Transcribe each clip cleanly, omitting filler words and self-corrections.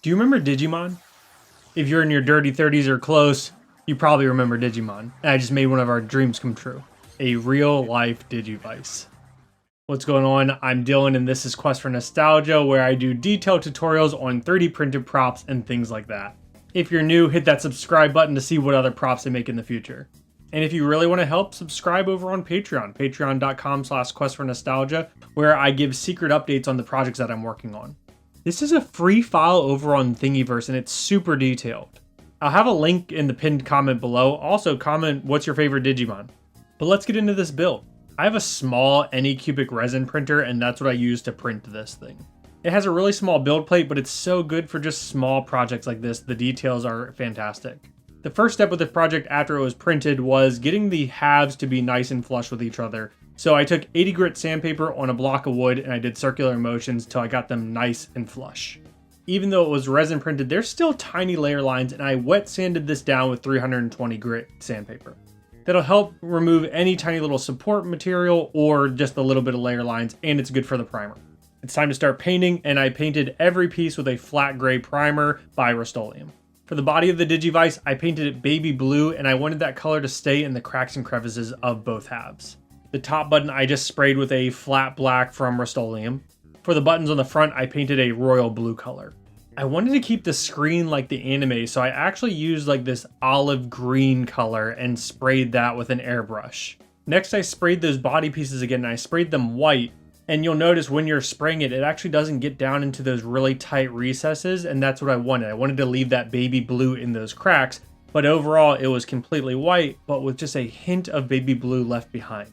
Do you remember Digimon? If you're in your dirty 30s or close, you probably remember Digimon. And I just made one of our dreams come true. A real life Digivice. What's going on? I'm Dylan and this is Quest for Nostalgia, where I do detailed tutorials on 3D printed props and things like that. If you're new, hit that subscribe button to see what other props I make in the future. And if you really want to help, subscribe over on Patreon, patreon.com/questfornostalgia, where I give secret updates on the projects that I'm working on. This is a free file over on Thingiverse and it's super detailed. I'll have a link in the pinned comment below. Also comment what's your favorite Digimon. But let's get into this build. I have a small Anycubic resin printer and that's what I use to print this thing. It has a really small build plate, but it's so good for just small projects like this. The details are fantastic. The first step with the project after it was printed was getting the halves to be nice and flush with each other. So I took 80 grit sandpaper on a block of wood and I did circular motions till I got them nice and flush. Even though it was resin printed, there's still tiny layer lines and I wet sanded this down with 320 grit sandpaper. That'll help remove any tiny little support material or just a little bit of layer lines, and it's good for the primer. It's time to start painting, and I painted every piece with a flat gray primer by Rust-Oleum. For the body of the Digivice, I painted it baby blue and I wanted that color to stay in the cracks and crevices of both halves. The top button I just sprayed with a flat black from Rust-Oleum. For the buttons on the front, I painted a royal blue color. I wanted to keep the screen like the anime, so I actually used like this olive green color and sprayed that with an airbrush. Next, I sprayed those body pieces again and I sprayed them white. And you'll notice when you're spraying it, it actually doesn't get down into those really tight recesses, and that's what I wanted. I wanted to leave that baby blue in those cracks, but overall it was completely white, but with just a hint of baby blue left behind.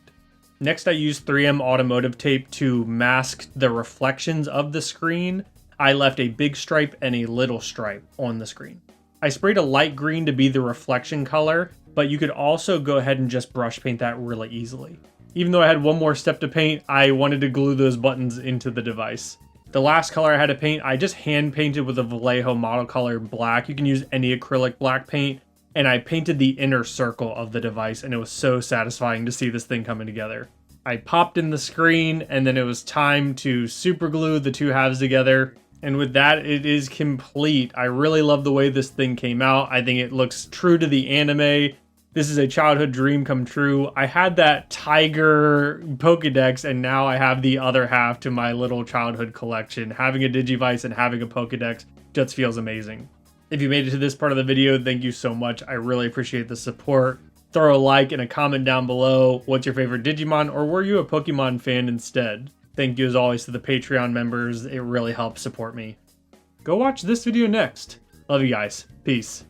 Next, I used 3M automotive tape to mask the reflections of the screen. I left a big stripe and a little stripe on the screen. I sprayed a light green to be the reflection color, but you could also go ahead and just brush paint that really easily. Even though I had one more step to paint, I wanted to glue those buttons into the device. The last color I had to paint, I just hand painted with a Vallejo model color black. You can use any acrylic black paint. And I painted the inner circle of the device, and it was so satisfying to see this thing coming together. I popped in the screen, and then it was time to super glue the two halves together. And with that, it is complete. I really love the way this thing came out. I think it looks true to the anime. This is a childhood dream come true. I had that tiger Pokedex, and now I have the other half to my little childhood collection. Having a Digivice and having a Pokedex just feels amazing. If you made it to this part of the video, thank you so much. I really appreciate the support. Throw a like and a comment down below. What's your favorite Digimon, or were you a Pokemon fan instead? Thank you as always to the Patreon members. It really helps support me. Go watch this video next. Love you guys. Peace.